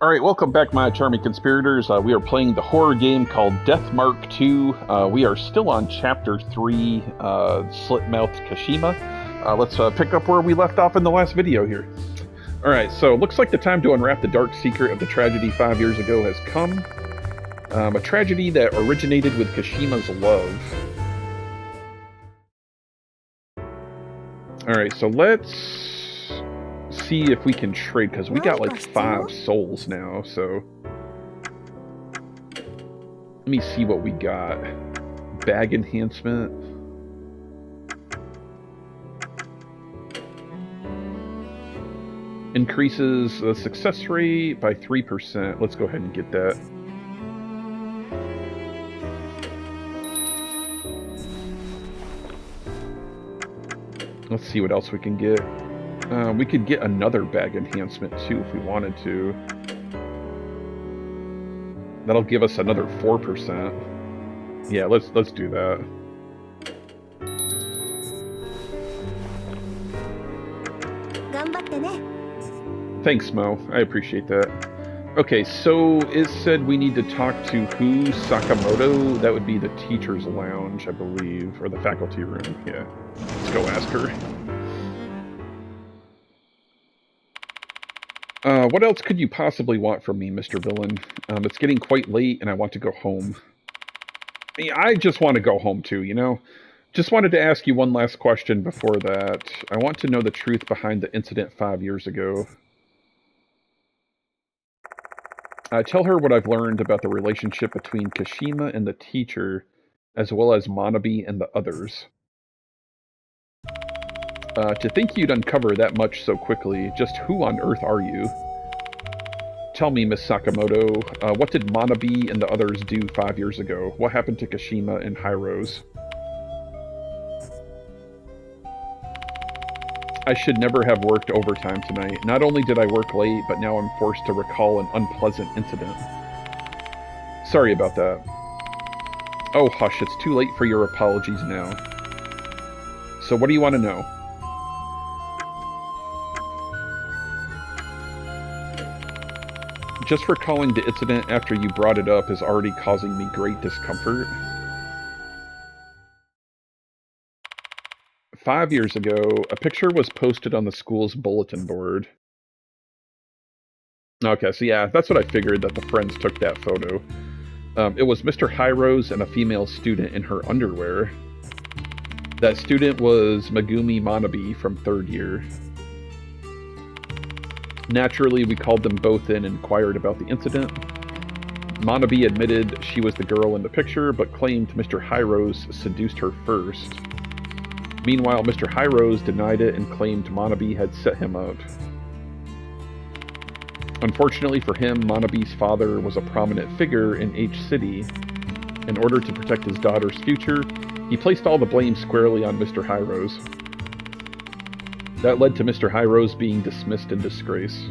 Alright, welcome back, my charming conspirators. We are playing the horror game called Death Mark 2. We are still on Chapter 3, Slit-Mouthed Kashima. Let's pick up where we left off in the last video here. Alright, so looks like the time to unwrap the dark secret of the tragedy 5 years ago has come. A tragedy that originated with Kashima's love. Alright, so let's see if we can trade, because we got like 5 souls now, so let me see what we got. Bag enhancement. Increases the success rate by 3%. Let's go ahead and get that. Let's see what else we can get. We could get another bag enhancement too if we wanted to. That'll give us another 4%. Yeah, let's do that. Thanks, Mo. I appreciate that. Okay, so it said we need to talk to who? Sakamoto? That would be the teacher's lounge, I believe, or the faculty room. Yeah, let's go ask her. What else could you possibly want from me, Mr. Villain? It's getting quite late, and I want to go home. I just want to go home, too, you know? Just wanted to ask you one last question before that. I want to know the truth behind the incident 5 years ago. Tell her what I've learned about the relationship between Kashima and the teacher, as well as Manabe and the others. To think you'd uncover that much so quickly, just who on earth are you? Tell me, Miss Sakamoto, what did Manabe and the others do 5 years ago? What happened to Kashima and Hyros? I should never have worked overtime tonight. Not only did I work late, but now I'm forced to recall an unpleasant incident. Sorry about that. Oh, hush, it's too late for your apologies now. So what do you want to know? Just recalling the incident after you brought it up is already causing me great discomfort. 5 years ago, a picture was posted on the school's bulletin board. Okay, so yeah, that's what I figured, that the friends took that photo. It was Mr. Hyros and a female student in her underwear. That student was Megumi Manabe from 3rd year. Naturally, we called them both in and inquired about the incident. Manabe admitted she was the girl in the picture, but claimed Mr. Hyros seduced her first. Meanwhile, Mr. Hyros denied it and claimed Manabe had set him up. Unfortunately for him, Manabe's father was a prominent figure in H City. In order to protect his daughter's future, he placed all the blame squarely on Mr. Hyros. That led to Mr. Hyros being dismissed in disgrace.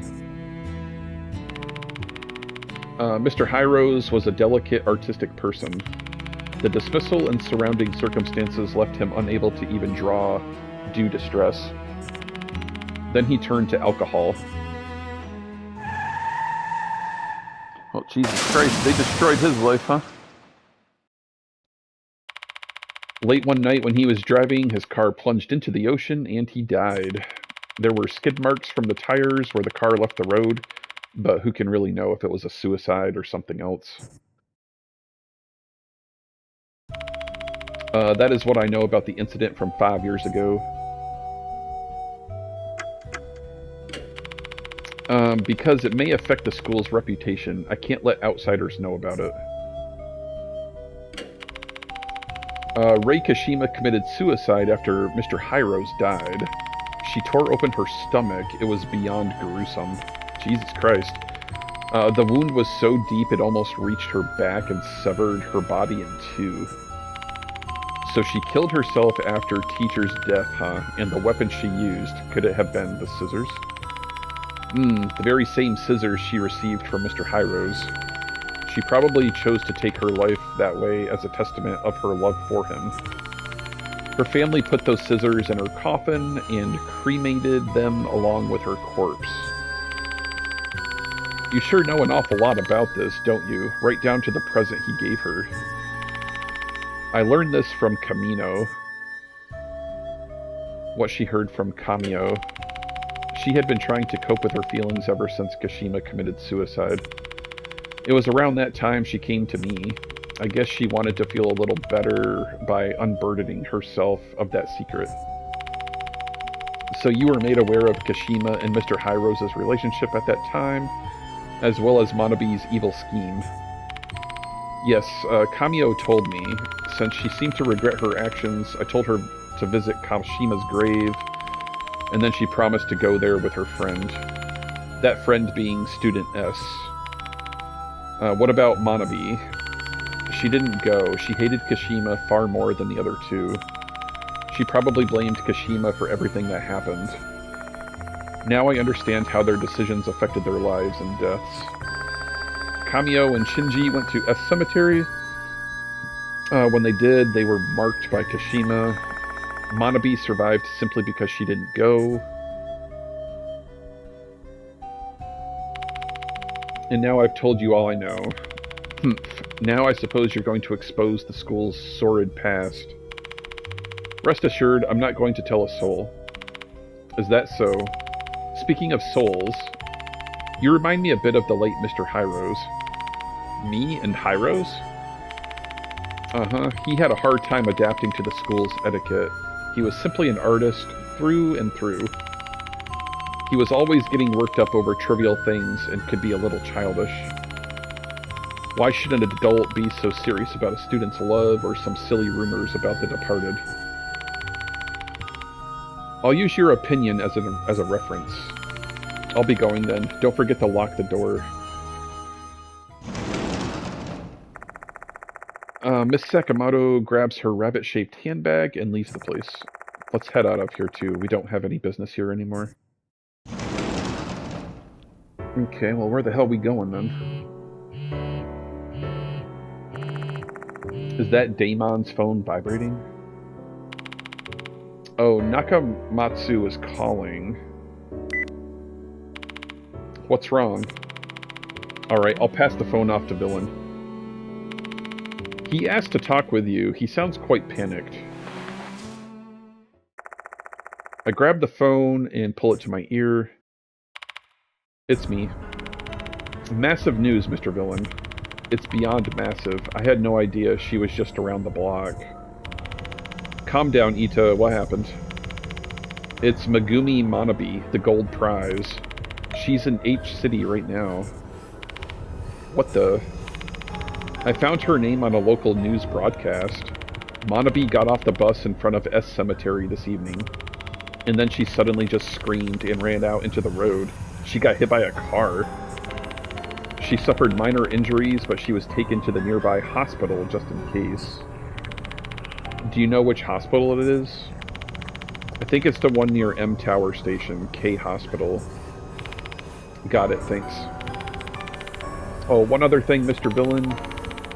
Mr. Hyros was a delicate, artistic person. The dismissal and surrounding circumstances left him unable to even draw due to stress. Then he turned to alcohol. Oh, Jesus Christ, they destroyed his life, huh? Late one night when he was driving, his car plunged into the ocean and he died. There were skid marks from the tires where the car left the road, but who can really know if it was a suicide or something else? That is what I know about the incident from 5 years ago. Because it may affect the school's reputation, I can't let outsiders know about it. Rei Kashima committed suicide after Mr. Hyros died. She tore open her stomach. It was beyond gruesome. Jesus Christ. The wound was so deep it almost reached her back and severed her body in two. So she killed herself after teacher's death, huh? And the weapon she used, could it have been the scissors? The very same scissors she received from Mr. Hyros. She probably chose to take her life that way as a testament of her love for him. Her family put those scissors in her coffin and cremated them along with her corpse. You sure know an awful lot about this, don't you? Right down to the present he gave her. I learned this from Camino. What she heard from Kamio. She had been trying to cope with her feelings ever since Kashima committed suicide. It was around that time she came to me. I guess she wanted to feel a little better by unburdening herself of that secret. So you were made aware of Kashima and Mr. Hyrose's relationship at that time, as well as Manabe's evil scheme. Yes, Kamio told me. Since she seemed to regret her actions, I told her to visit Kashima's grave, and then she promised to go there with her friend. That friend being Student S. What about Manabe? She didn't go. She hated Kashima far more than the other two. She probably blamed Kashima for everything that happened. Now I understand how their decisions affected their lives and deaths. Kamio and Shinji went to S Cemetery. When they did, they were marked by Kashima. Manabe survived simply because she didn't go. And now I've told you all I know. Now I suppose you're going to expose the school's sordid past. Rest assured, I'm not going to tell a soul. Is that so? Speaking of souls, you remind me a bit of the late Mr. Hyrose. Me and Hyrose? Uh-huh. He had a hard time adapting to the school's etiquette. He was simply an artist, through and through. He was always getting worked up over trivial things and could be a little childish. Why should an adult be so serious about a student's love or some silly rumors about the departed? I'll use your opinion as a reference. I'll be going then. Don't forget to lock the door. Miss Sakamoto grabs her rabbit-shaped handbag and leaves the place. Let's head out of here, too. We don't have any business here anymore. Okay, well, where the hell are we going, then? Is that Daemon's phone vibrating? Oh, Nakamatsu is calling. What's wrong? Alright, I'll pass the phone off to Villain. He asked to talk with you. He sounds quite panicked. I grab the phone and pull it to my ear. It's me. Massive news, Mr. Villain. It's beyond massive. I had no idea she was just around the block. Calm down, Ita. What happened? It's Megumi Manabe, the gold prize. She's in H City right now. What the... I found her name on a local news broadcast. Manabe got off the bus in front of S Cemetery this evening. And then she suddenly just screamed and ran out into the road. She got hit by a car. She suffered minor injuries, but she was taken to the nearby hospital just in case. Do you know which hospital it is? I think it's the one near M Tower Station, K Hospital. Got it, thanks. Oh, one other thing, Mr. Villain.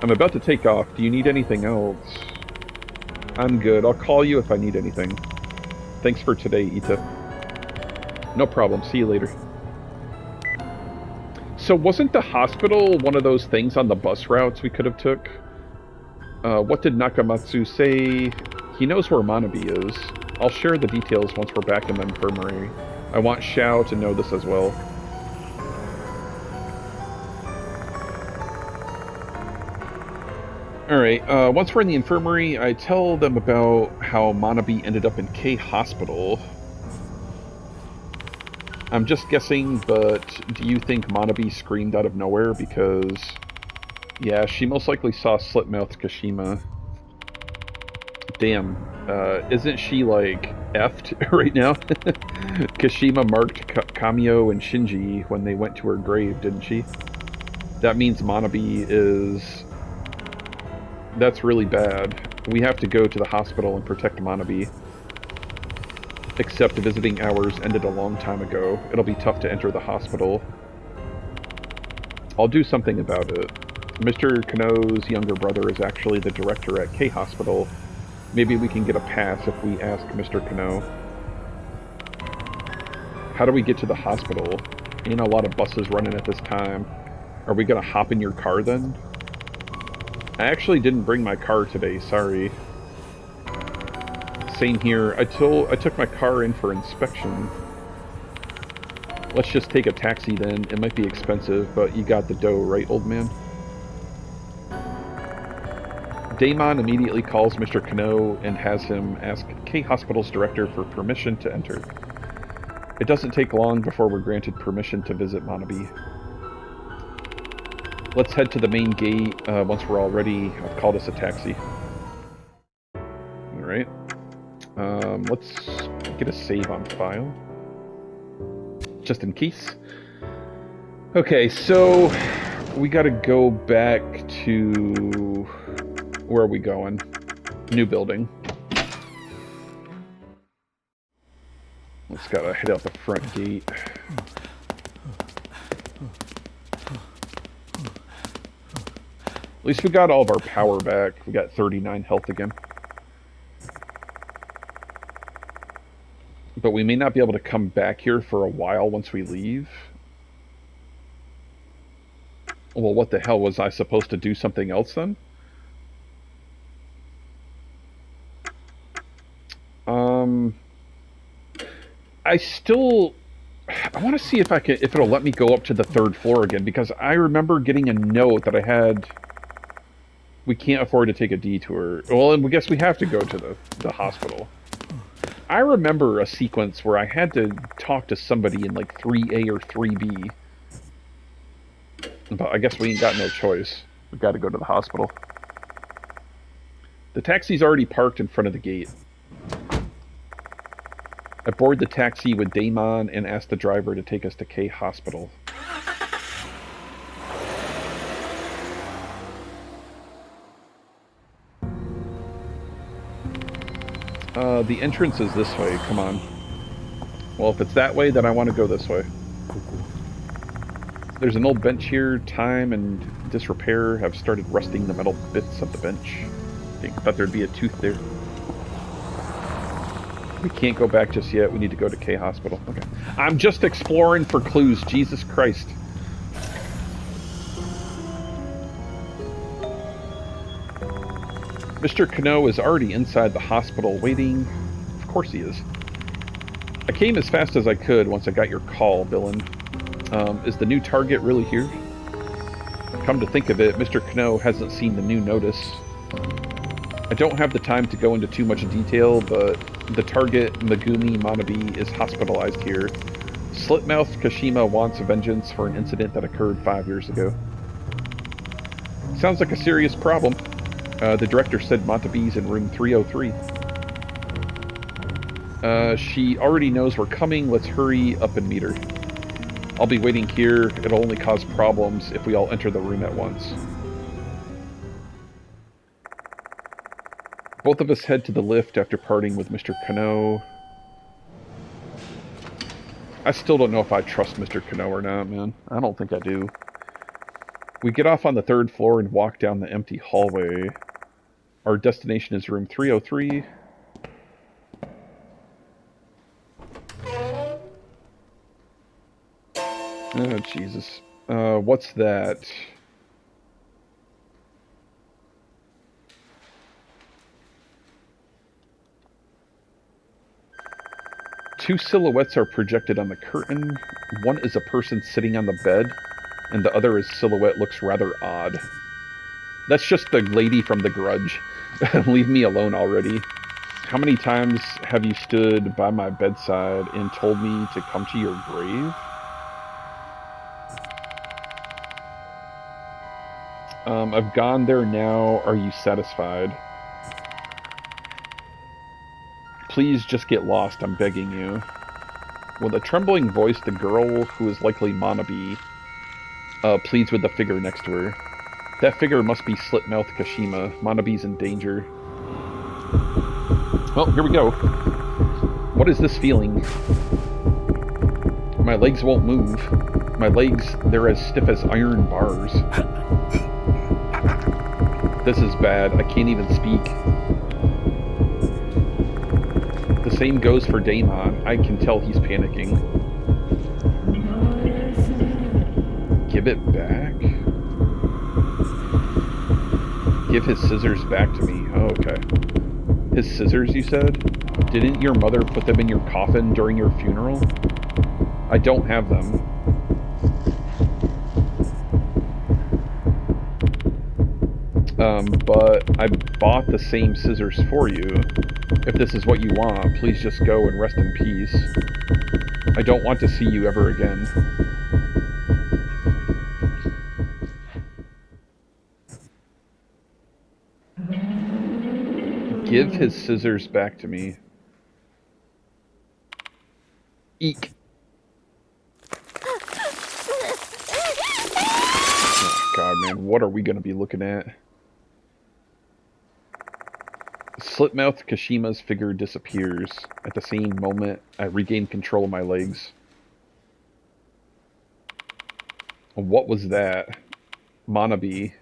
I'm about to take off. Do you need anything else? I'm good. I'll call you if I need anything. Thanks for today, Ita. No problem. See you later. So wasn't the hospital one of those things on the bus routes we could have took? What did Nakamatsu say? He knows where Manabe is. I'll share the details once we're back in the infirmary. I want Xiao to know this as well. Alright, once we're in the infirmary, I tell them about how Manabe ended up in K Hospital. I'm just guessing, but do you think Manabe screamed out of nowhere? Because, yeah, she most likely saw Slipmouth Kashima. Damn, isn't she, like, effed right now? Kashima marked Kamio and Shinji when they went to her grave, didn't she? That means Manabe is... That's really bad. We have to go to the hospital and protect Manabe. Except visiting hours ended a long time ago. It'll be tough to enter the hospital. I'll do something about it. Mr. Kano's younger brother is actually the director at K Hospital. Maybe we can get a pass if we ask Mr. Kano. How do we get to the hospital? Ain't a lot of buses running at this time. Are we gonna hop in your car then? I actually didn't bring my car today, sorry. Same here. I took my car in for inspection. Let's just take a taxi then. It might be expensive, but you got the dough, right, old man? Damon immediately calls Mr. Konoe and has him ask K Hospital's director for permission to enter. It doesn't take long before we're granted permission to visit Manabe. Let's head to the main gate once we're all ready. I've called us a taxi. Alright. Let's get a save on file. Just in case. Okay, so we gotta go back to... Where are we going? New building. Let's gotta head out the front gate. At least we got all of our power back. We got 39 health again. But we may not be able to come back here for a while once we leave. Well, what the hell? Was I supposed to do something else then? I want to see if it'll let me go up to the 3rd floor again, because I remember getting a note that I had... We can't afford to take a detour. Well, and I guess we have to go to the hospital. I remember a sequence where I had to talk to somebody in like 3A or 3B. But I guess we ain't got no choice. We've got to go to the hospital. The taxi's already parked in front of the gate. I board the taxi with Damon and ask the driver to take us to K Hospital. The entrance is this way, come on. Well, if it's that way, then I want to go this way. There's an old bench here. Time and disrepair have started rusting the metal bits of the bench. I thought there'd be a tooth there. We can't go back just yet. We need to go to K Hospital. Okay. I'm just exploring for clues. Jesus Christ. Mr. Konoe is already inside the hospital waiting. Of course he is. I came as fast as I could once I got your call, villain. Is the new target really here? Come to think of it, Mr. Konoe hasn't seen the new notice. I don't have the time to go into too much detail, but the target, Megumi Manabe, is hospitalized here. Slit-mouthed Kashima wants vengeance for an incident that occurred 5 years ago. Sounds like a serious problem. The director said Manabe's in room 303. She already knows we're coming. Let's hurry up and meet her. I'll be waiting here. It'll only cause problems if we all enter the room at once. Both of us head to the lift after parting with Mr. Konoe. I still don't know if I trust Mr. Konoe or not, man. I don't think I do. We get off on the 3rd floor and walk down the empty hallway. Our destination is room 303. Oh, Jesus. What's that? Two silhouettes are projected on the curtain. One is a person sitting on the bed, and the other silhouette looks rather odd. That's just the lady from The Grudge. Leave me alone already. How many times have you stood by my bedside and told me to come to your grave? I've gone there now. Are you satisfied? Please just get lost, I'm begging you. With a trembling voice, the girl, who is likely Manabe, pleads with the figure next to her. That figure must be Slit-mouthed Kashima. Manabe's in danger. Well, here we go. What is this feeling? My legs won't move. My legs, they're as stiff as iron bars. This is bad. I can't even speak. The same goes for Damon. I can tell he's panicking. Give it back? Give his scissors back to me. Oh, okay. His scissors, you said? Didn't your mother put them in your coffin during your funeral? I don't have them. But I bought the same scissors for you. If this is what you want, please just go and rest in peace. I don't want to see you ever again. Give his scissors back to me. Eek. Oh, God, man. What are we going to be looking at? Slitmouth Kashima's figure disappears. At the same moment, I regain control of my legs. What was that? Manabe.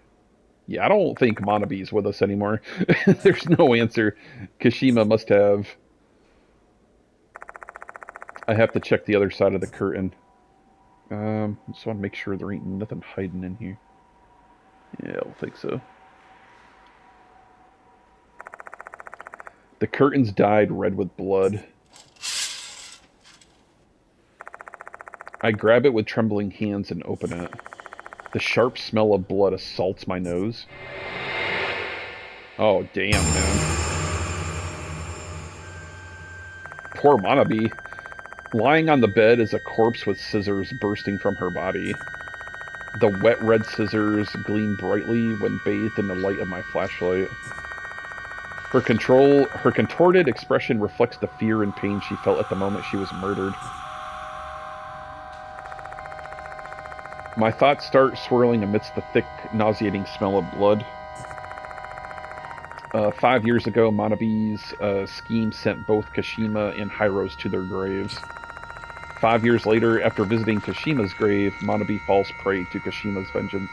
Yeah, I don't think Manabe's with us anymore. There's no answer. Kashima must have... I have to check the other side of the curtain. Just want to make sure there ain't nothing hiding in here. Yeah, I don't think so. The curtains dyed red with blood. I grab it with trembling hands and open it. The sharp smell of blood assaults my nose. Oh, damn, man. Poor Manabe. Lying on the bed is a corpse with scissors bursting from her body. The wet red scissors gleam brightly when bathed in the light of my flashlight. Her contorted expression reflects the fear and pain she felt at the moment she was murdered. My thoughts start swirling amidst the thick, nauseating smell of blood. 5 years ago, Manabe's scheme sent both Kashima and Hyros to their graves. 5 years later, after visiting Kashima's grave, Manabe falls prey to Kashima's vengeance.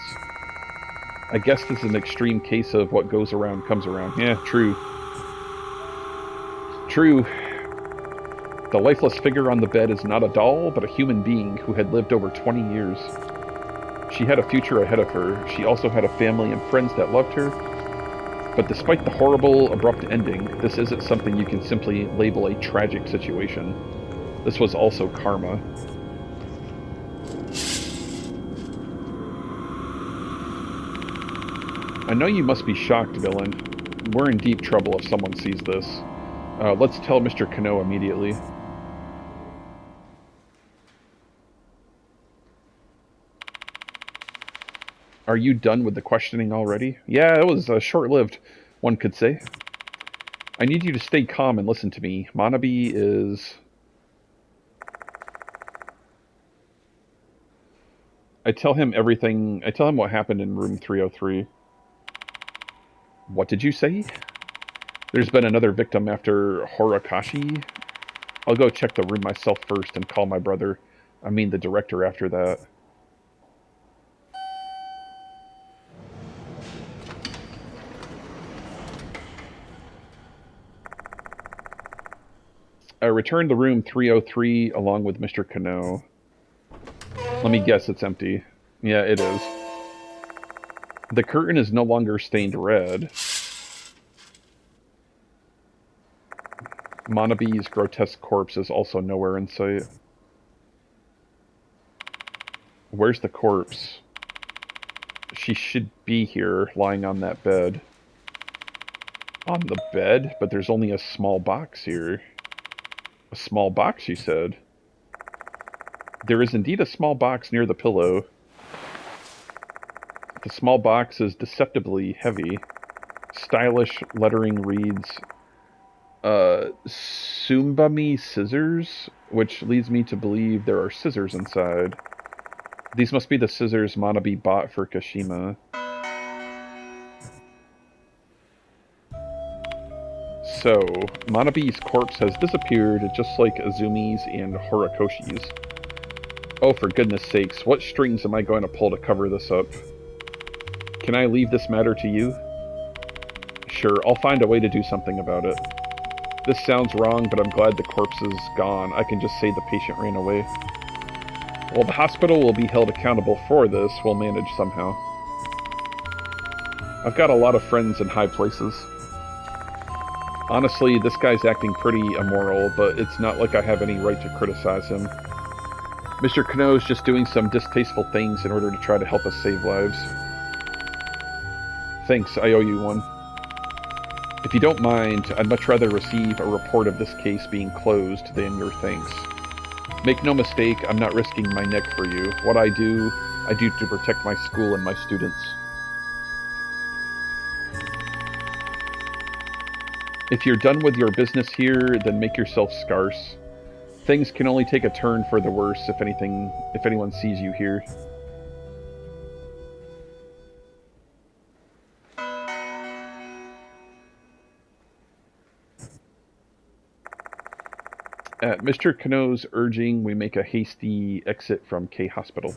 I guess this is an extreme case of what goes around comes around. Yeah, true. True. The lifeless figure on the bed is not a doll, but a human being who had lived over 20 years. She had a future ahead of her. She also had a family and friends that loved her. But despite the horrible, abrupt ending, this isn't something you can simply label a tragic situation. This was also karma. I know you must be shocked, villain. We're in deep trouble if someone sees this. Let's tell Mr. Konoe immediately. Are you done with the questioning already? Yeah, it was short-lived, one could say. I need you to stay calm and listen to me. Manabe is... I tell him everything... I tell him what happened in room 303. What did you say? There's been another victim after Horikoshi? I'll go check the room myself first and call my brother. I mean the director after that. I returned to room 303 along with Mr. Konoe. Let me guess, it's empty. Yeah, it is. The curtain is no longer stained red. Manabe's grotesque corpse is also nowhere in sight. Where's the corpse? She should be here, lying on that bed. On the bed? But there's only a small box here. A small box, you said? There is indeed a small box near the pillow. The small box is deceptively heavy. Stylish lettering reads, Sumbami scissors, which leads me to believe there are scissors inside. These must be the scissors Manabe bought for Kashima. So, Manabe's corpse has disappeared, just like Azumi's and Horikoshi's. Oh, for goodness sakes, what strings am I going to pull to cover this up? Can I leave this matter to you? Sure, I'll find a way to do something about it. This sounds wrong, but I'm glad the corpse is gone. I can just say the patient ran away. Well, the hospital will be held accountable for this. We'll manage somehow. I've got a lot of friends in high places. Honestly, this guy's acting pretty immoral, but it's not like I have any right to criticize him. Mr. Konoe's just doing some distasteful things in order to try to help us save lives. Thanks, I owe you one. If you don't mind, I'd much rather receive a report of this case being closed than your thanks. Make no mistake, I'm not risking my neck for you. What I do to protect my school and my students. If you're done with your business here, then make yourself scarce. Things can only take a turn for the worse if anyone sees you here. At Mr. Konoe's urging, we make a hasty exit from K Hospital.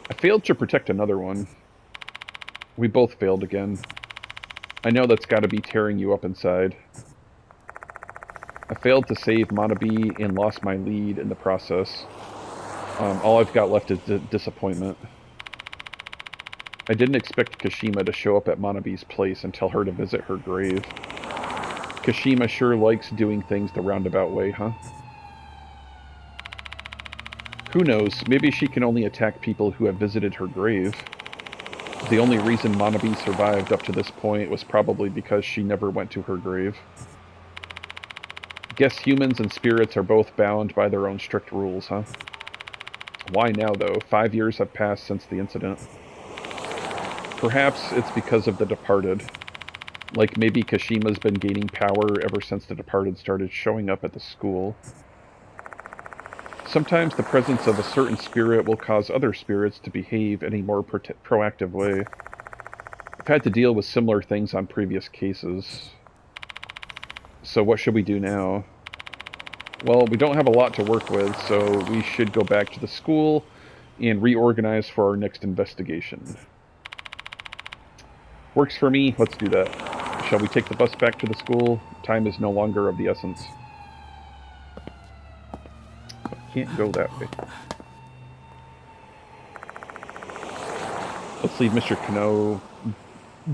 I failed to protect another one. We both failed again. I know that's got to be tearing you up inside. I failed to save Manabe and lost my lead in the process. All I've got left is disappointment. I didn't expect Kashima to show up at Manabe's place and tell her to visit her grave. Kashima sure likes doing things the roundabout way, huh? Who knows, maybe she can only attack people who have visited her grave. The only reason Manabe survived up to this point was probably because she never went to her grave. Guess humans and spirits are both bound by their own strict rules, huh? Why now, though? 5 years have passed since the incident. Perhaps it's because of the Departed. Like maybe Kashima's been gaining power ever since the Departed started showing up at the school. Sometimes the presence of a certain spirit will cause other spirits to behave in a more proactive way. I've had to deal with similar things on previous cases. So what should we do now? Well, we don't have a lot to work with, so we should go back to the school and reorganize for our next investigation. Works for me, let's do that. Shall we take the bus back to the school? Time is no longer of the essence. I can't go that way. Let's leave Mr. Konoe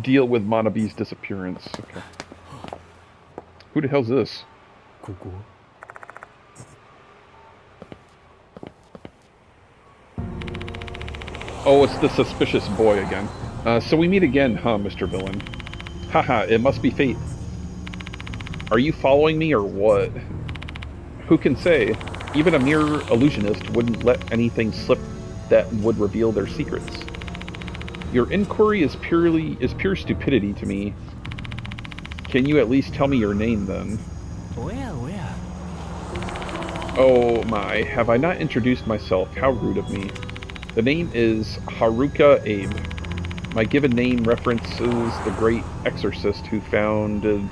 deal with Manabe's disappearance. Okay. Who the hell's this? Kujo. Oh, it's the suspicious boy again. So we meet again, huh, Mr. Villain? Haha, it must be fate. Are you following me or what? Who can say? Even a mere illusionist wouldn't let anything slip that would reveal their secrets. Your inquiry is pure stupidity to me. Can you at least tell me your name, then? Where? Oh my, have I not introduced myself? How rude of me. The name is Haruka Abe. My given name references the great exorcist who founded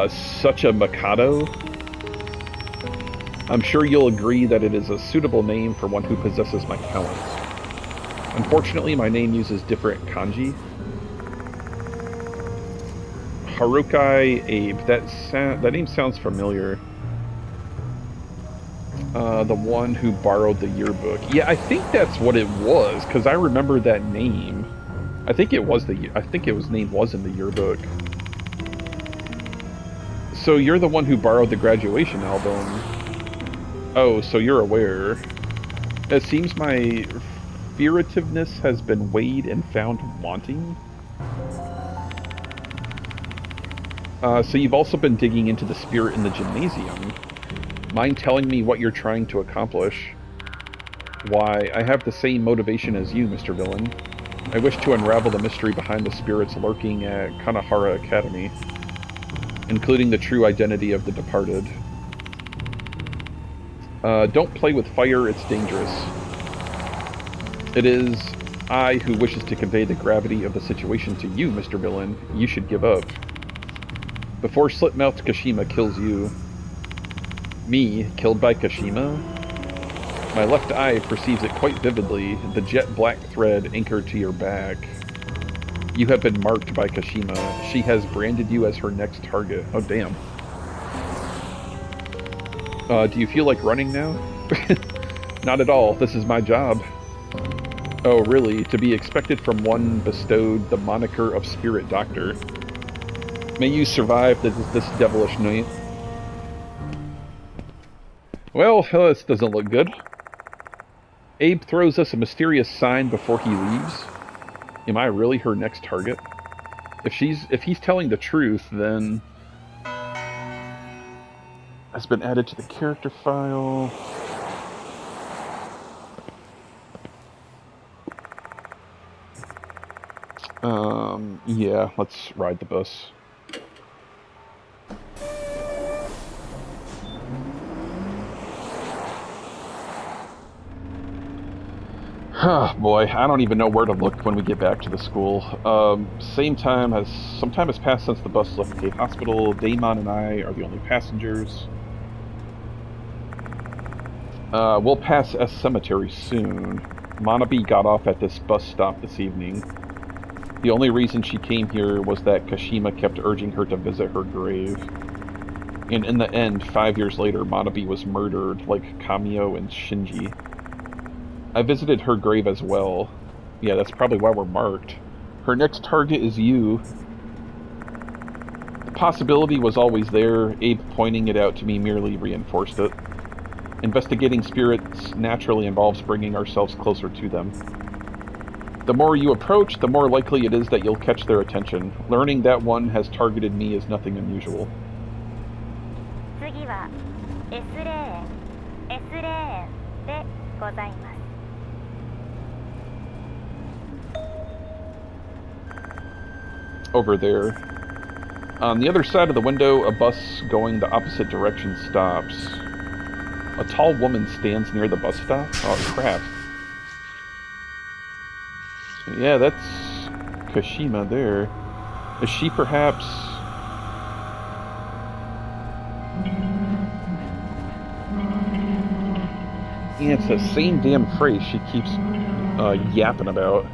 such a Mikado. I'm sure you'll agree that it is a suitable name for one who possesses my talents. Unfortunately, my name uses different kanji. Haruka Abe. That name sounds familiar. The one who borrowed the yearbook. Yeah, I think that's what it was, because I remember that name. I think it was his name was in the yearbook. So you're the one who borrowed the graduation album. Oh, so you're aware. It seems my furtiveness has been weighed and found wanting. So you've also been digging into the spirit in the gymnasium. Mind telling me what you're trying to accomplish? Why, I have the same motivation as you, Mr. Villain. I wish to unravel the mystery behind the spirits lurking at Konoehara Academy, including the true identity of the Departed. Don't play with fire, it's dangerous. It is I who wishes to convey the gravity of the situation to you, Mr. Villain. You should give up. Before Slipmouth Kashima kills you. Me, killed by Kashima? My left eye perceives it quite vividly, the jet black thread anchored to your back. You have been marked by Kashima. She has branded you as her next target. Oh, damn. Do you feel like running now? Not at all. This is my job. Oh, really? To be expected from one bestowed the moniker of Spirit Doctor. May you survive this devilish night. Well, this doesn't look good. Abe throws us a mysterious sign before he leaves. Am I really her next target? If he's telling the truth, then has been added to the character file. Yeah, let's ride the bus. Oh boy, I don't even know where to look when we get back to the school. Some time has passed since the bus left the hospital. Damon and I are the only passengers. We'll pass S Cemetery soon. Manabe got off at this bus stop this evening. The only reason she came here was that Kashima kept urging her to visit her grave. And in the end, 5 years later, Manabe was murdered like Kamio and Shinji. I visited her grave as well. Yeah, that's probably why we're marked. Her next target is you. The possibility was always there. Abe pointing it out to me merely reinforced it. Investigating spirits naturally involves bringing ourselves closer to them. The more you approach, the more likely it is that you'll catch their attention. Learning that one has targeted me is nothing unusual. Over there. On the other side of the window, a bus going the opposite direction stops. A tall woman stands near the bus stop. Oh, crap. Yeah, that's Kashima there. Is she perhaps... Yeah, it's the same damn phrase she keeps yapping about.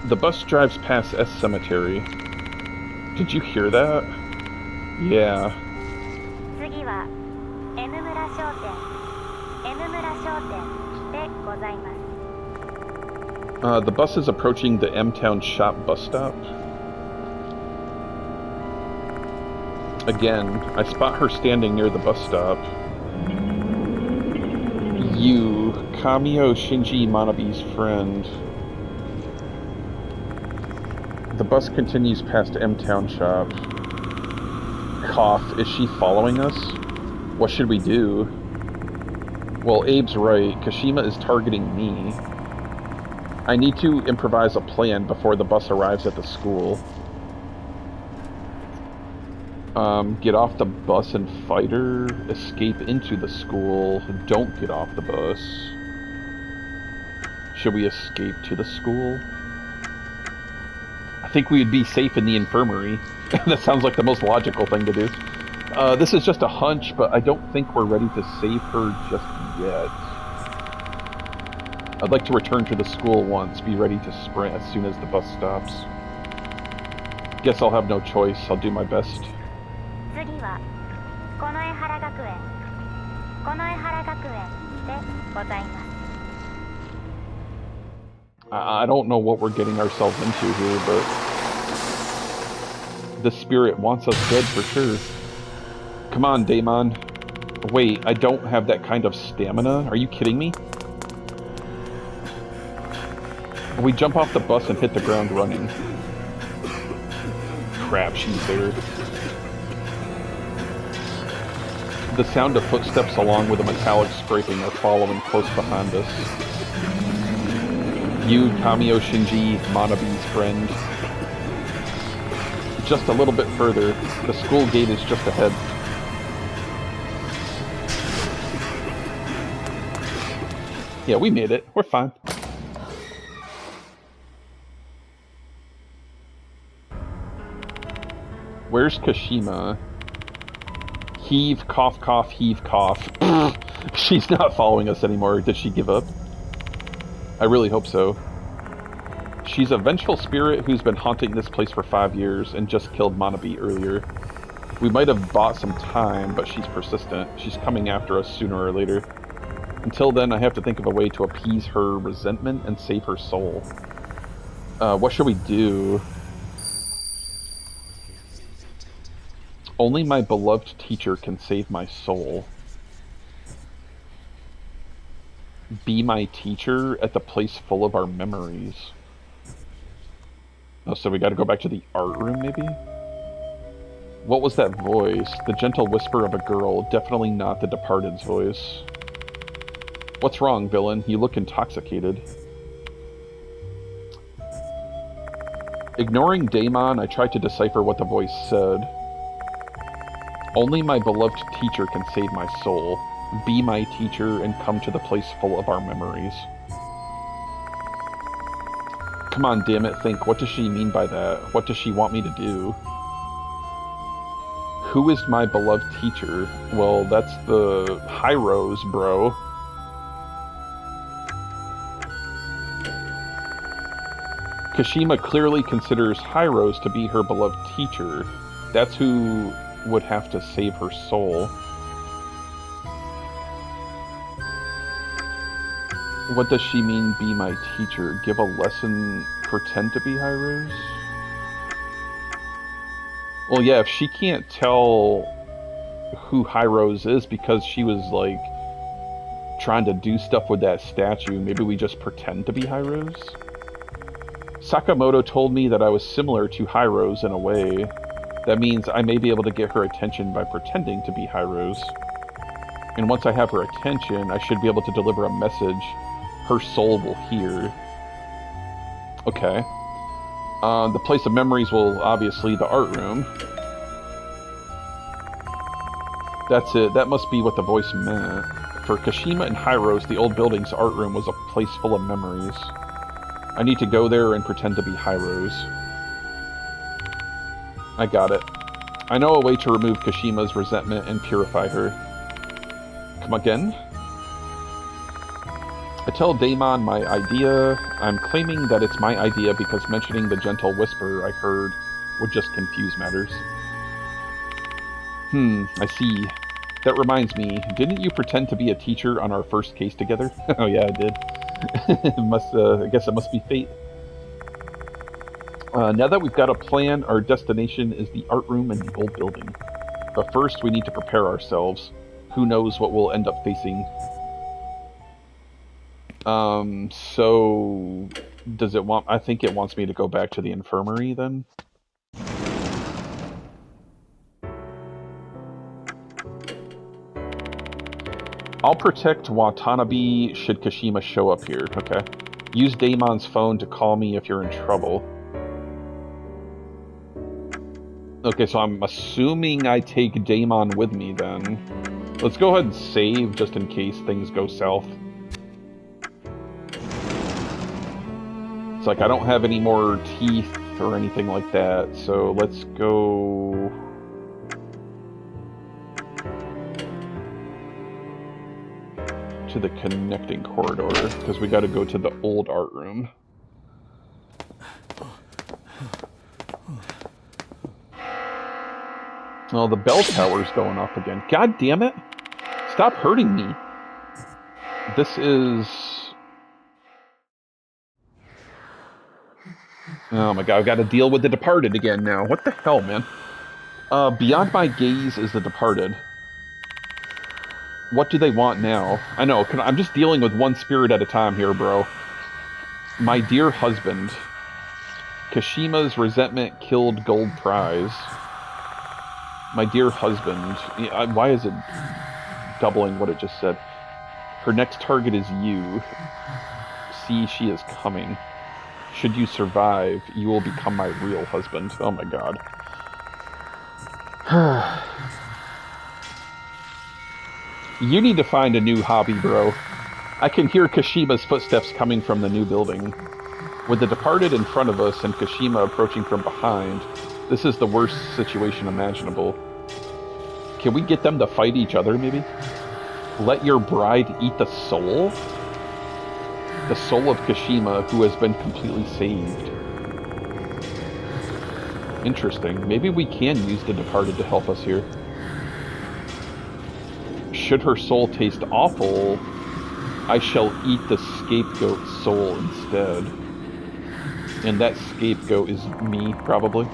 The bus drives past S Cemetery. Did you hear that? Yeah. The bus is approaching the M-Town Shop bus stop. Again, I spot her standing near the bus stop. You, Kamio Shinji Manabe's friend. The bus continues past M-Town Shop. Cough, is she following us? What should we do? Well, Abe's right. Kashima is targeting me. I need to improvise a plan before the bus arrives at the school. Get off the bus and fight her. Escape into the school. Don't get off the bus. Should we escape to the school? I think we'd be safe in the infirmary. That sounds like the most logical thing to do. This is just a hunch, but I don't think we're ready to save her just yet. I'd like to return to the school once, be ready to sprint as soon as the bus stops. Guess I'll have no choice, I'll do my best. I don't know what we're getting ourselves into here, but the spirit wants us dead for sure. Come on, Damon. Wait, I don't have that kind of stamina? Are you kidding me? We jump off the bus and hit the ground running. Crap, she's there. The sound of footsteps along with a metallic scraping are following close behind us. You, Kamio Shinji, Manabe's friend. Just a little bit further. The school gate is just ahead. Yeah, we made it. We're fine. Where's Kashima? Heave, cough, cough, heave, cough. She's not following us anymore. Did she give up? I really hope so. She's a vengeful spirit who's been haunting this place for 5 years and just killed Manabe earlier. We might have bought some time, but she's persistent. She's coming after us sooner or later. Until then, I have to think of a way to appease her resentment and save her soul. What should we do? Only my beloved teacher can save my soul. Be my teacher at the place full of our memories. Oh, so we gotta go back to the art room, maybe? What was that voice? The gentle whisper of a girl, definitely not the departed's voice. What's wrong, villain? You look intoxicated. Ignoring Daemon, I tried to decipher what the voice said. Only my beloved teacher can save my soul. Be my teacher and come to the place full of our memories. Come on, damn it, think. What does she mean by that? What does she want me to do? Who is my beloved teacher? Well, that's the Hyros, bro. Kashima clearly considers Hyros to be her beloved teacher. That's who would have to save her soul. What does she mean, be my teacher? Give a lesson, pretend to be Hyros? Well, yeah, if she can't tell who Hyros is because she was, like, trying to do stuff with that statue, maybe we just pretend to be Hyros? Sakamoto told me that I was similar to Hyros in a way. That means I may be able to get her attention by pretending to be Hyros. And once I have her attention, I should be able to deliver a message her soul will hear. Okay. The place of memories will obviously the art room. That's it. That must be what the voice meant. For Kashima and Hyros, the old building's art room was a place full of memories. I need to go there and pretend to be Hyros. I got it. I know a way to remove Kashima's resentment and purify her. Come again? I tell Daemon my idea. I'm claiming that it's my idea because mentioning the gentle whisper I heard would just confuse matters. I see. That reminds me, didn't you pretend to be a teacher on our first case together? Oh yeah, I did. I guess it must be fate. Now that we've got a plan, our destination is the art room in the old building. But first, we need to prepare ourselves. Who knows what we'll end up facing. So... Does it want... I think it wants me to go back to the infirmary, then? I'll protect Watanabe should Kashima show up here, okay? Use Daemon's phone to call me if you're in trouble. Okay, so I'm assuming I take Daemon with me, then. Let's go ahead and save, just in case things go south. It's like I don't have any more teeth or anything like that, so let's go... to the connecting corridor, because we gotta go to the old art room. Oh, the bell tower's going off again. God damn it! Stop hurting me! This is... Oh my god, I've got to deal with the Departed again now. What the hell, man? Beyond my gaze is the Departed. What do they want now? I know, I'm just dealing with one spirit at a time here, bro. My dear husband. Kashima's resentment killed gold prize. My dear husband. Why is it doubling what it just said? Her next target is you. See, she is coming. Should you survive, you will become my real husband. Oh my god. You need to find a new hobby, bro. I can hear Kashima's footsteps coming from the new building. With the Departed in front of us and Kashima approaching from behind, this is the worst situation imaginable. Can we get them to fight each other, maybe? Let your bride eat the soul? The soul of Kashima, who has been completely saved. Interesting. Maybe we can use the departed to help us here. Should her soul taste awful, I shall eat the scapegoat's soul instead. And that scapegoat is me, probably.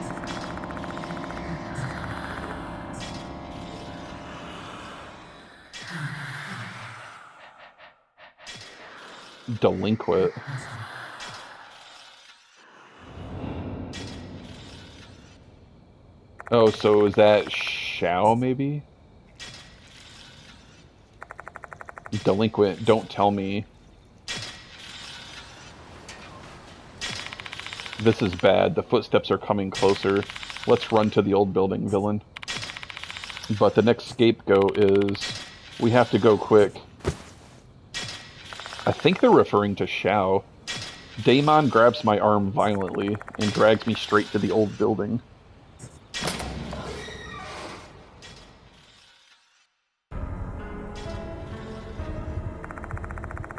Delinquent. Oh, so is that Shao, maybe? Delinquent, don't tell me. This is bad. The footsteps are coming closer. Let's run to the old building, villain. But the next scapegoat is... We have to go quick. I think they're referring to Shao. Daemon grabs my arm violently and drags me straight to the old building.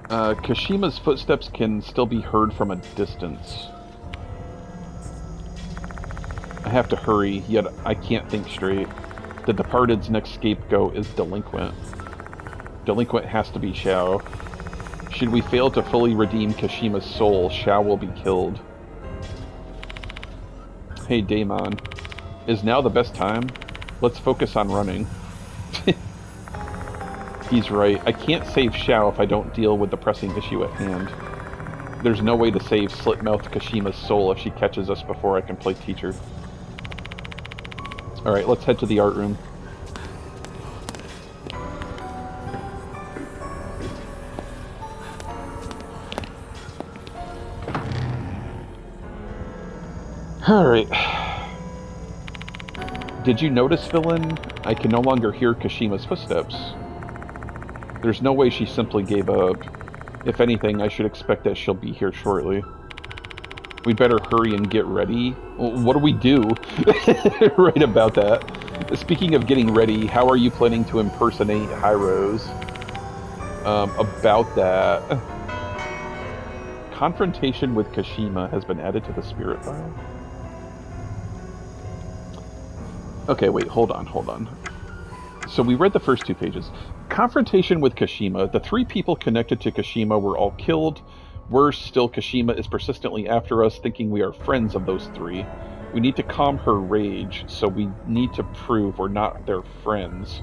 Kashima's footsteps can still be heard from a distance. I have to hurry, yet I can't think straight. The Departed's next scapegoat is Delinquent. Delinquent has to be Shao. Should we fail to fully redeem Kashima's soul, Shao will be killed. Hey Daemon, is now the best time? Let's focus on running. He's right. I can't save Shao if I don't deal with the pressing issue at hand. There's no way to save Slit-Mouthed Kashima's soul if she catches us before I can play teacher. Alright, let's head to the art room. Alright. Did you notice, villain? I can no longer hear Kashima's footsteps. There's no way she simply gave up. If anything, I should expect that she'll be here shortly. We'd better hurry and get ready. What do we do? Right about that. Speaking of getting ready, how are you planning to impersonate Hyros? About that... Confrontation with Kashima has been added to the spirit file. Okay, wait, hold on. So we read the first 2 pages. Confrontation with Kashima. The 3 people connected to Kashima were all killed. Worse still, Kashima is persistently after us, thinking we are friends of those 3. We need to calm her rage, so we need to prove we're not their friends.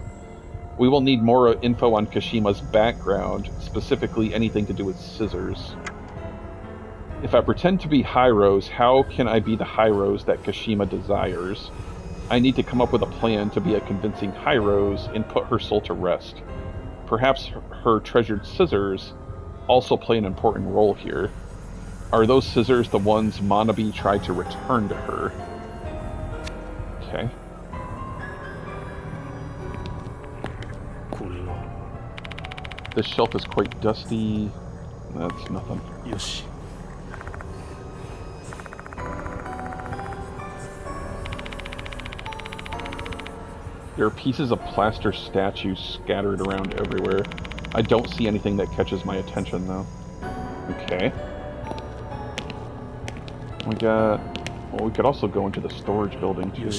We will need more info on Kashima's background, specifically anything to do with scissors. If I pretend to be Hyros, how can I be the Hyros that Kashima desires? I need to come up with a plan to be a convincing Hyros and put her soul to rest. Perhaps her treasured scissors also play an important role here. Are those scissors the ones Manabe tried to return to her? Okay. This shelf is quite dusty. That's nothing. Yoshi. There are pieces of plaster statues scattered around everywhere. I don't see anything that catches my attention, though. Okay. We got... Well, we could also go into the storage building, too.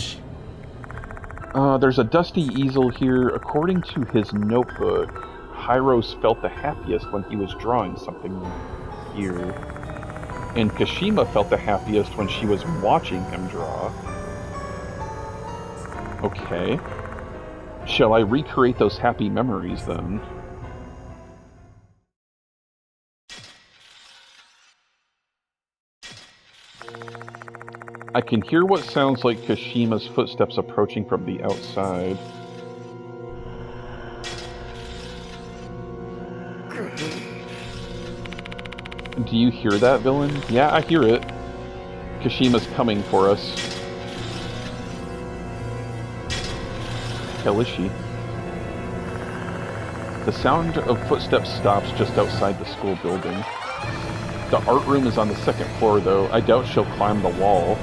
There's a dusty easel here. According to his notebook, Hyros felt the happiest when he was drawing something here. And Kashima felt the happiest when she was watching him draw. Okay. Shall I recreate those happy memories, then? I can hear what sounds like Kashima's footsteps approaching from the outside. Do you hear that, villain? Yeah, I hear it. Kashima's coming for us. Hell is she? The sound of footsteps stops just outside the school building. The art room is on the 2nd floor, though. I doubt she'll climb the wall.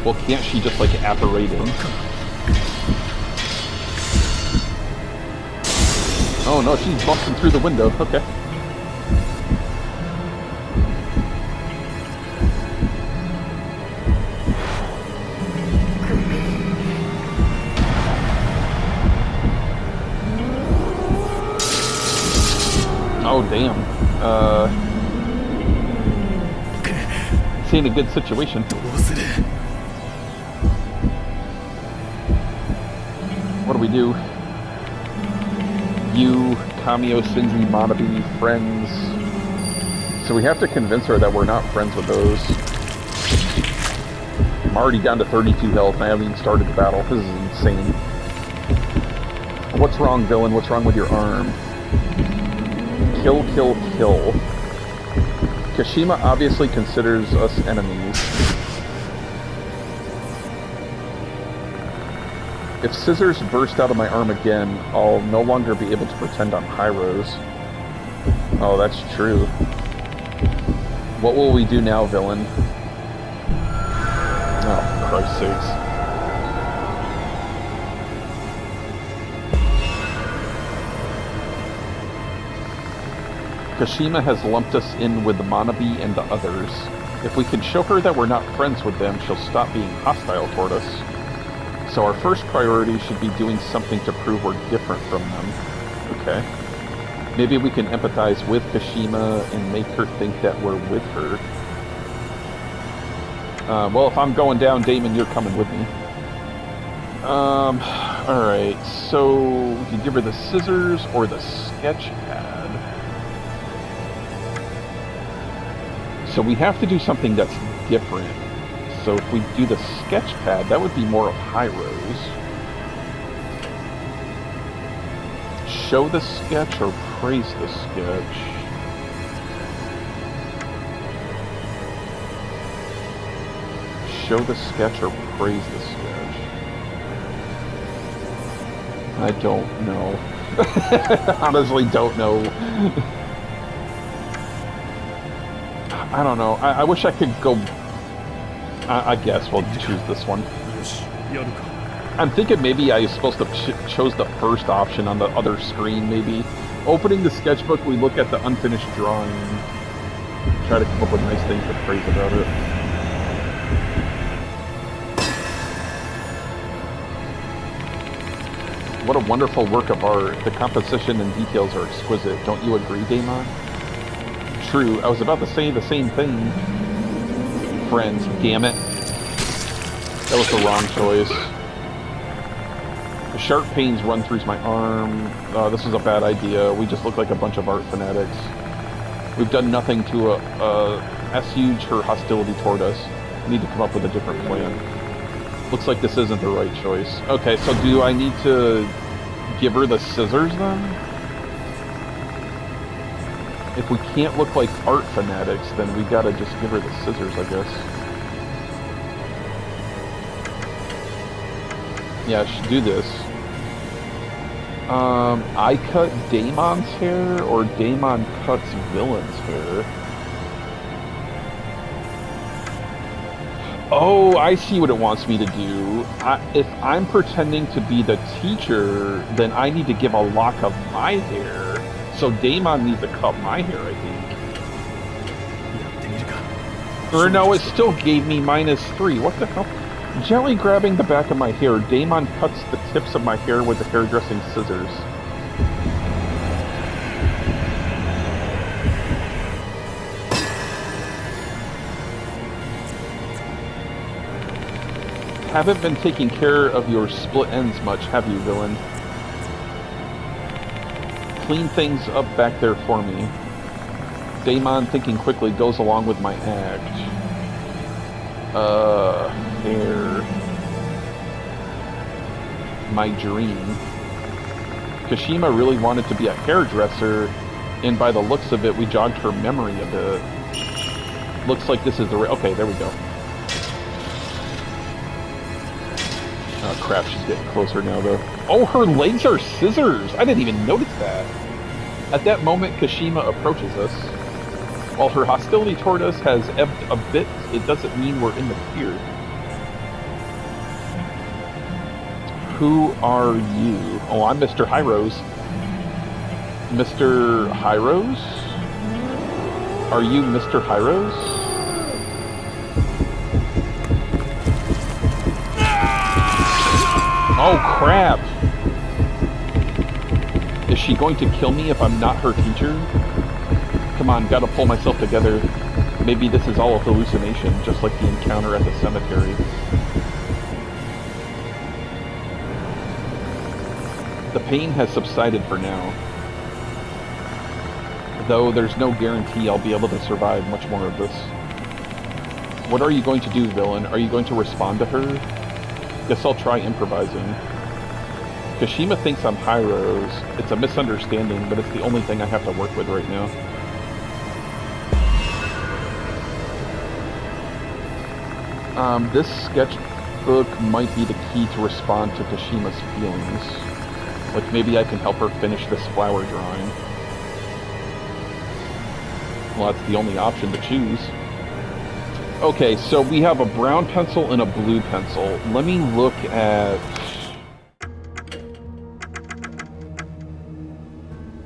Well, can't she just, like, apparate in? Oh no, she's busting through the window. Okay. Oh damn. This ain't a good situation. What do we do? You, Kamio, Shinji, Manabe, friends. So we have to convince her that we're not friends with those. I'm already down to 32 health and I haven't even started the battle. This is insane. What's wrong, villain? What's wrong with your arm? Kill, kill, kill. Kashima obviously considers us enemies. If scissors burst out of my arm again, I'll no longer be able to pretend I'm Hyros. Oh, that's true. What will we do now, villain? Oh, for Christ's sakes. Kashima has lumped us in with the Manabe and the others. If we can show her that we're not friends with them, she'll stop being hostile toward us. So our first priority should be doing something to prove we're different from them. Okay. Maybe we can empathize with Kashima and make her think that we're with her. Well, if I'm going down, Damon, you're coming with me. Alright, so we can give her the scissors or the sketch pad. So we have to do something that's different. So if we do the sketch pad, that would be more of Hyros. Show the sketch or praise the sketch? Show the sketch or praise the sketch? I don't know. Honestly, don't know. I don't know. I wish I could go... I guess we'll choose this one. I'm thinking maybe I was supposed to chose the first option on the other screen, maybe. Opening the sketchbook, we look at the unfinished drawing. Try to come up with nice things to praise about it. What a wonderful work of art. The composition and details are exquisite. Don't you agree, Damon? True. I was about to say the same thing. Friends, damn it. That was the wrong choice. The sharp pains run through my arm. This was a bad idea. We just look like a bunch of art fanatics. We've done nothing to assuage her hostility toward us. We need to come up with a different plan. Looks like this isn't the right choice. Okay, so do I need to give her the scissors then? If we can't look like art fanatics, then we gotta just give her the scissors, I guess. Yeah, I should do this. I cut Damon's hair, or Damon cuts Villain's hair? Oh, I see what it wants me to do. If I'm pretending to be the teacher, then I need to give a lock of my hair. So Damon needs to cut my hair, I think. Or no, it still gave me -3. What the hell? Gently grabbing the back of my hair, Damon cuts the tips of my hair with the hairdressing scissors. Haven't been taking care of your split ends much, have you, villain? Clean things up back there for me. Damon, thinking quickly, goes along with my act. Hair. My dream. Kashima really wanted to be a hairdresser, and by the looks of it, we jogged her memory a bit. Looks like this is the... Okay, there we go. Oh crap, she's getting closer now, though. Oh, her legs are scissors! I didn't even notice that. At that moment, Kashima approaches us. While her hostility toward us has ebbed a bit, it doesn't mean we're in the fear. Who are you? Oh, I'm Mr. Hyros. Mr. Hyros? Are you Mr. Hyros? Oh, crap! Is she going to kill me if I'm not her teacher? Come on, gotta pull myself together. Maybe this is all a hallucination, just like the encounter at the cemetery. The pain has subsided for now. Though there's no guarantee I'll be able to survive much more of this. What are you going to do, villain? Are you going to respond to her? Guess I'll try improvising. Kashima thinks I'm Hyros. It's a misunderstanding, but it's the only thing I have to work with right now. This sketchbook might be the key to respond to Kashima's feelings. Like, maybe I can help her finish this flower drawing. Well, that's the only option to choose. Okay, so we have a brown pencil and a blue pencil. Let me look at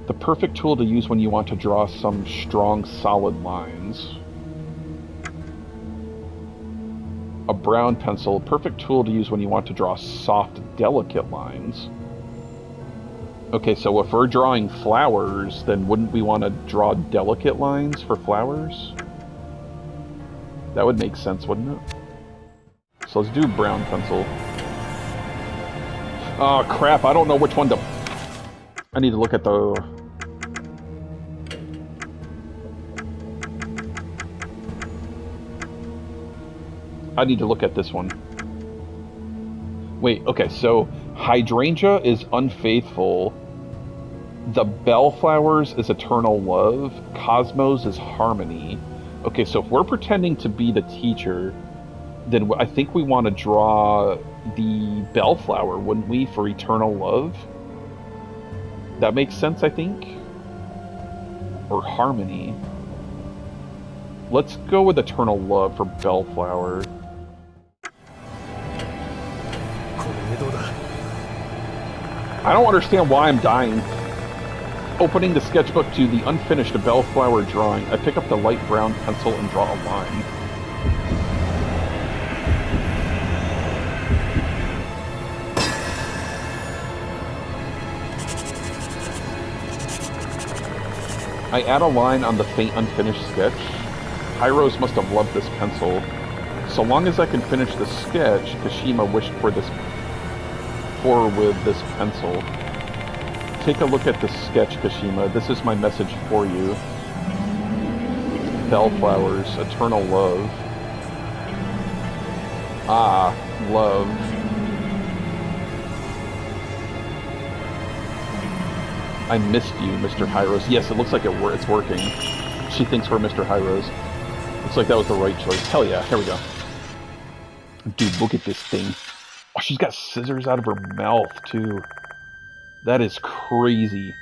the perfect tool to use when you want to draw some strong, solid lines. A brown pencil, perfect tool to use when you want to draw soft, delicate lines. Okay, so if we're drawing flowers, then wouldn't we want to draw delicate lines for flowers? That would make sense, wouldn't it? So let's do brown pencil. Oh, crap, I don't know which one to... I need to look at the... I need to look at this one. Wait, okay, so hydrangea is unfaithful. The bellflowers is eternal love. Cosmos is harmony. Okay, so if we're pretending to be the teacher, then I think we want to draw the bellflower, wouldn't we, for eternal love? That makes sense, I think? Or harmony. Let's go with eternal love for bellflower. I don't understand why I'm dying. Opening the sketchbook to the unfinished bellflower drawing, I pick up the light brown pencil and draw a line. I add a line on the faint unfinished sketch. Hyros must have loved this pencil. So long as I can finish the sketch, Kashima wished for this with this pencil. Take a look at the sketch, Kashima. This is my message for you. Bellflowers, eternal love. Ah, love. I missed you, Mr. Hyros. Yes, it looks like it's working. She thinks we're Mr. Hyros. Looks like that was the right choice. Hell yeah, here we go. Dude, look at this thing. Oh, she's got scissors out of her mouth, too. That is crazy.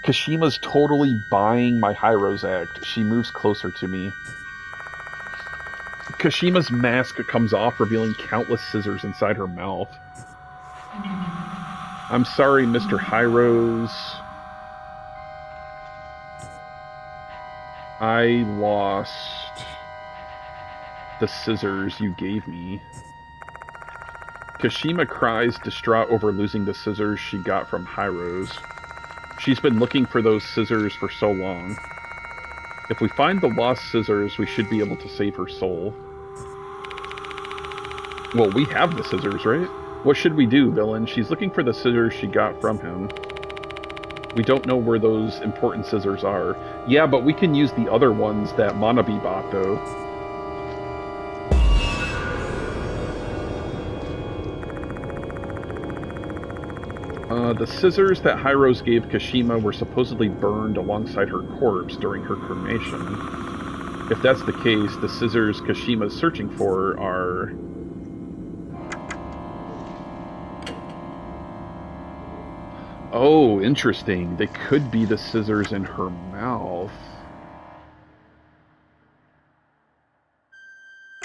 Kashima's totally buying my Hyros act. She moves closer to me. Kashima's mask comes off, revealing countless scissors inside her mouth. I'm sorry, Mr. Hyros. I lost the scissors you gave me. Kashima cries, distraught over losing the scissors she got from Hyros. She's been looking for those scissors for so long. If we find the lost scissors, we should be able to save her soul. Well, we have the scissors, right? What should we do, villain? She's looking for the scissors she got from him. We don't know where those important scissors are. Yeah, but we can use the other ones that Manabe bought, though. The scissors that Hyros gave Kashima were supposedly burned alongside her corpse during her cremation. If that's the case, the scissors Kashima's searching for are... Oh, interesting. They could be the scissors in her mouth.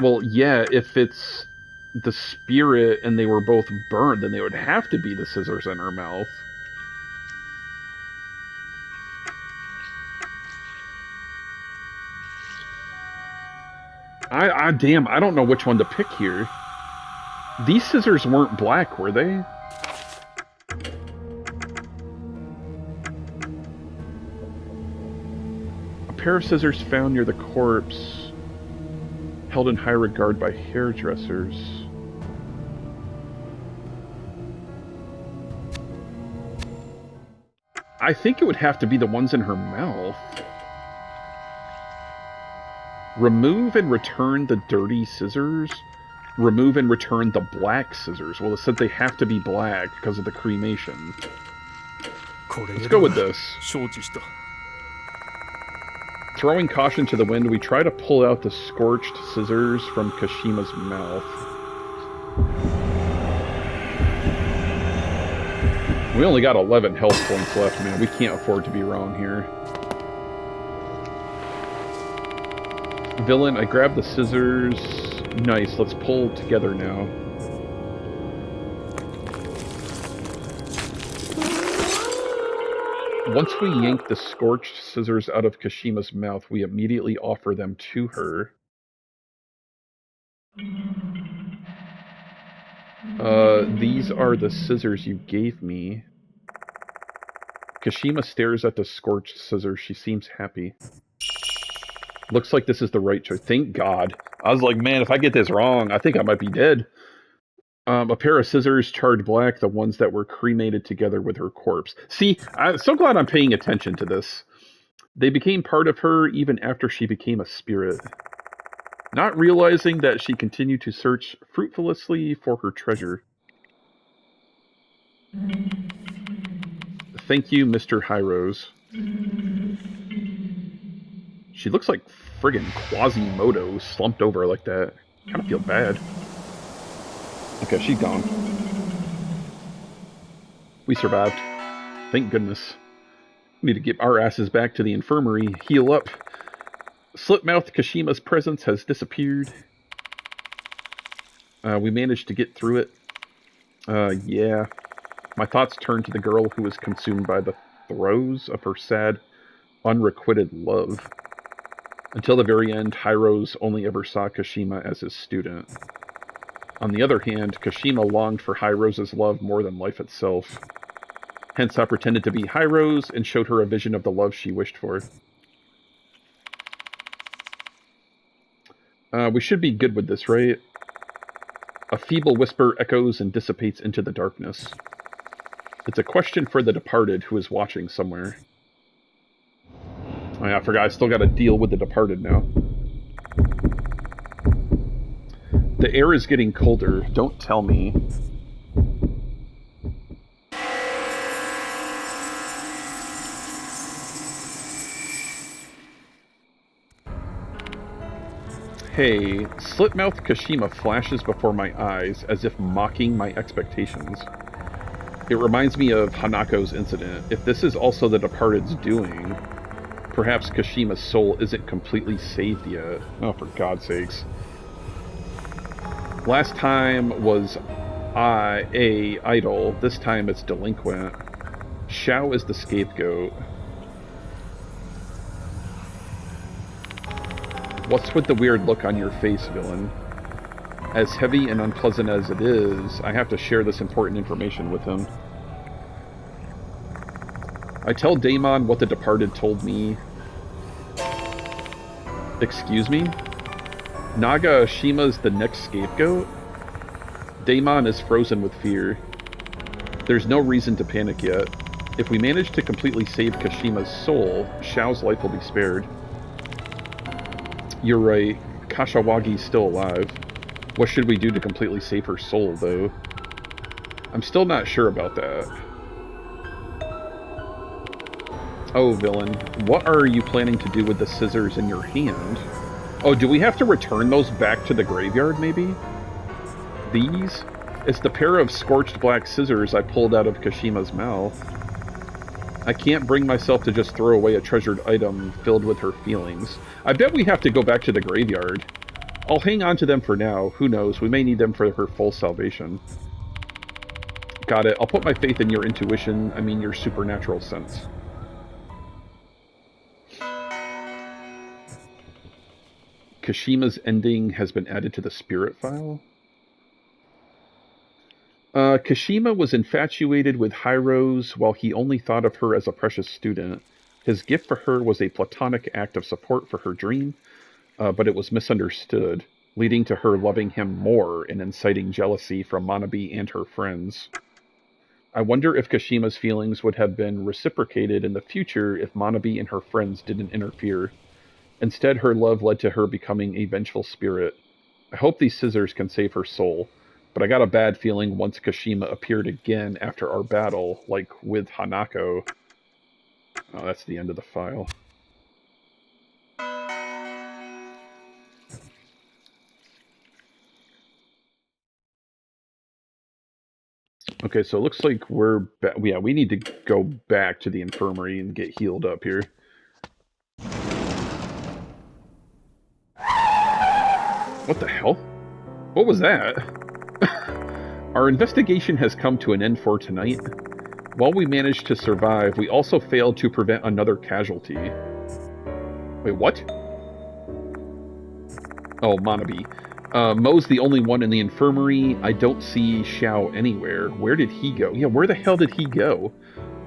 Well, yeah, if it's the spirit and they were both burned, then they would have to be the scissors in her mouth. Damn, I don't know which one to pick here. These scissors weren't black, were they? A pair of scissors found near the corpse, held in high regard by hairdressers. I think it would have to be the ones in her mouth. Remove and return the dirty scissors. Remove and return the black scissors. Well, it said they have to be black because of the cremation. Let's go with this. Throwing caution to the wind, we try to pull out the scorched scissors from Kashima's mouth. We only got 11 health points left, man. We can't afford to be wrong here. Villain, I grabbed the scissors. Nice, let's pull together now. Once we yank the scorched scissors out of Kashima's mouth, we immediately offer them to her. These are the scissors you gave me. Kashima stares at the scorched scissors. She seems happy. Looks like this is the right choice. Thank God. I was like, man, if I get this wrong, I think I might be dead. A pair of scissors charred black, the ones that were cremated together with her corpse. See, I'm so glad I'm paying attention to this. They became part of her even after she became a spirit. Not realizing that she continued to search fruitlessly for her treasure. Thank you, Mr. Hirose. She looks like friggin' Quasimodo slumped over like that. Kind of feel bad. Okay, she's gone. We survived. Thank goodness. We need to get our asses back to the infirmary, heal up. Slipmouth Kashima's presence has disappeared. We managed to get through it. Yeah. My thoughts turned to the girl who was consumed by the throes of her sad, unrequited love. Until the very end, Hirose only ever saw Kashima as his student. On the other hand, Kashima longed for Hirose's love more than life itself. Hence, I pretended to be Hirose and showed her a vision of the love she wished for. We should be good with this, right? A feeble whisper echoes and dissipates into the darkness. It's a question for the departed who is watching somewhere. Oh yeah, I forgot. I still got to deal with the departed now. The air is getting colder. Don't tell me. Hey, Slitmouth Kashima flashes before my eyes as if mocking my expectations. It reminds me of Hanako's incident. If this is also the departed's doing, perhaps Kashima's soul isn't completely saved yet. Oh, for God's sakes. Last time was idol. This time it's delinquent. Shao is the scapegoat. What's with the weird look on your face, villain? As heavy and unpleasant as it is, I have to share this important information with him. I tell Daemon what the departed told me. Excuse me? Nagashima's the next scapegoat? Daemon is frozen with fear. There's no reason to panic yet. If we manage to completely save Kashima's soul, Shao's life will be spared. You're right. Kashawagi's still alive. What should we do to completely save her soul, though? I'm still not sure about that. Oh, villain. What are you planning to do with the scissors in your hand? Oh, do we have to return those back to the graveyard, maybe? These? It's the pair of scorched black scissors I pulled out of Kashima's mouth. I can't bring myself to just throw away a treasured item filled with her feelings. I bet we have to go back to the graveyard. I'll hang on to them for now. Who knows? We may need them for her full salvation. Got it. I'll put my faith in your intuition. I mean, your supernatural sense. Kashima's ending has been added to the spirit file. Kashima was infatuated with Hirose while he only thought of her as a precious student. His gift for her was a platonic act of support for her dream, but it was misunderstood, leading to her loving him more and inciting jealousy from Manabe and her friends. I wonder if Kashima's feelings would have been reciprocated in the future if Manabe and her friends didn't interfere. Instead, her love led to her becoming a vengeful spirit. I hope these scissors can save her soul, but I got a bad feeling once Kashima appeared again after our battle, like with Hanako. Oh, that's the end of the file. Okay, so it looks like we're back. Yeah, we need to go back to the infirmary and get healed up here. What the hell? What was that? Our investigation has come to an end for tonight. While we managed to survive, we also failed to prevent another casualty. Wait, what? Oh, Manabe. Mo's the only one in the infirmary. I don't see Xiao anywhere. Where did he go? Yeah, where the hell did he go?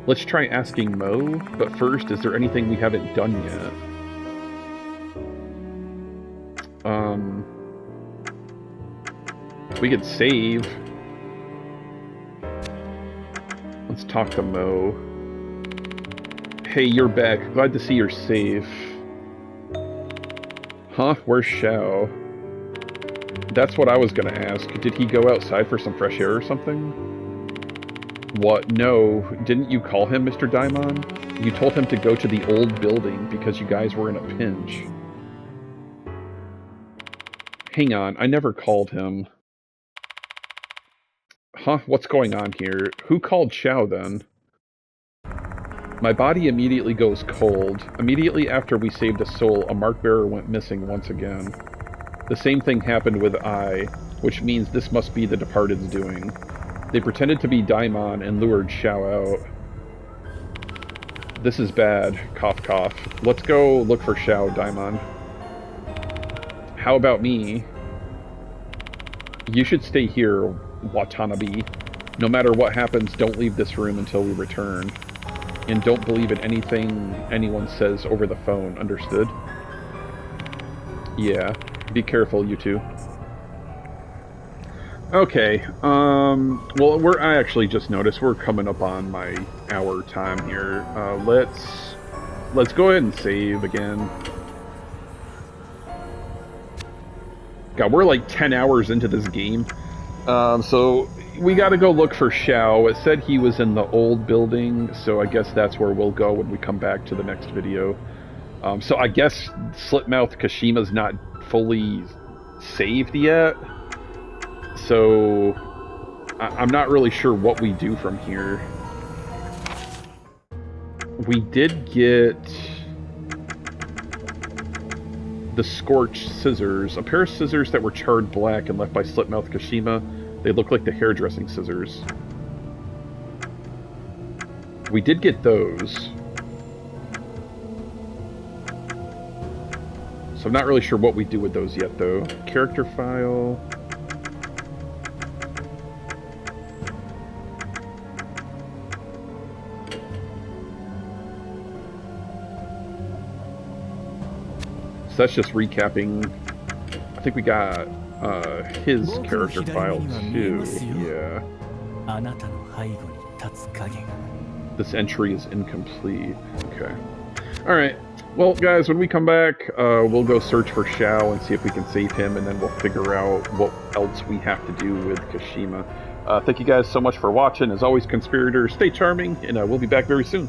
Let's try asking Mo, but first, is there anything we haven't done yet? We could save. Let's talk to Mo. Hey, you're back. Glad to see you're safe. Huh? Where's Xiao? That's what I was gonna ask. Did he go outside for some fresh air or something? What? No. Didn't you call him, Mr. Daimon? You told him to go to the old building because you guys were in a pinch. Hang on, I never called him. Huh? What's going on here? Who called Xiao then? My body immediately goes cold. Immediately after we saved a soul, a mark bearer went missing once again. The same thing happened with I, which means this must be the departed's doing. They pretended to be Daimon and lured Xiao out. This is bad. Cough, cough. Let's go look for Xiao, Daimon. How about me? You should stay here, Watanabe. No matter what happens, don't leave this room until we return. And don't believe in anything anyone says over the phone, understood? Yeah, be careful, you two. Okay, well, I actually just noticed we're coming up on my hour time here. Let's go ahead and save again. God, we're like 10 hours into this game. So we gotta go look for Xiao. It said he was in the old building, so I guess that's where we'll go when we come back to the next video. So I guess Slitmouth Kashima's not fully saved yet. So I'm not really sure what we do from here. We did get the Scorched Scissors, a pair of scissors that were charred black and left by Slitmouth Kashima. They look like the hairdressing scissors. We did get those. So I'm not really sure what we do with those yet, though. Character file. So that's just recapping. I think we got his character file too. Yeah. This entry is incomplete. Okay. Alright. Well, guys, when we come back, we'll go search for Xiao and see if we can save him, and then we'll figure out what else we have to do with Kashima. Thank you guys so much for watching. As always, conspirators, stay charming, and we'll be back very soon.